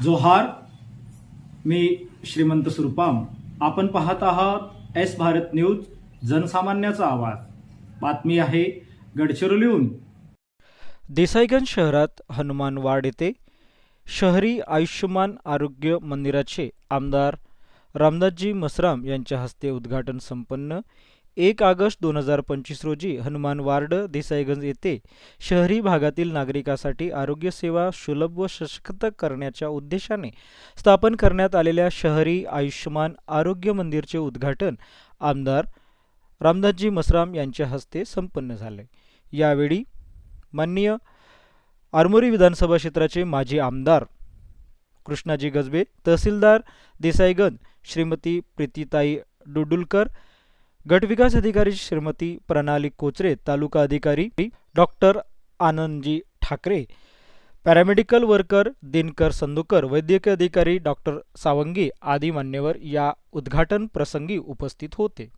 जोहार, मी श्रीमंत सुरपाम. आपण पाहत आहात एस भारत न्यूज, जनसामान्याचा आवाज. बातमी आहे गडचिरोलीहून. देसाईगंज शहरात हनुमान वाड येथे शहरी आयुष्यमान आरोग्य मंदिराचे आमदार रामदासजी मसराम यांच्या हस्ते उद्घाटन संपन्न. 1 ऑगस्ट 2025 रोजी हनुमान वार्ड देसाईगंज येथे शहरी भागातील नागरिकांसाठी आरोग्य सेवा सुलभ व सशक्त करण्याच्या उद्देशाने स्थापन करण्यात आलेल्या शहरी आयुष्यमान आरोग्य मंदिरचे उद्घाटन आमदार रामदासजी मसराम यांच्या हस्ते संपन्न झाले. यावेळी माननीय आरमोरी विधानसभा क्षेत्राचे माजी आमदार कृष्णाजी गजबे, तहसीलदार देसाईगंज श्रीमती प्रीतीताई डुडुलकर, गटविकास अधिकारी श्रीमती प्रणाली कोचरे, तालुका अधिकारी doctor Anandji Thakare, paramedical worker Dinkar Sandukar, वैद्यकीय अधिकारी डॉक्टर सावंगी आदी मान्यवर या उद्घाटन प्रसंगी उपस्थित होते.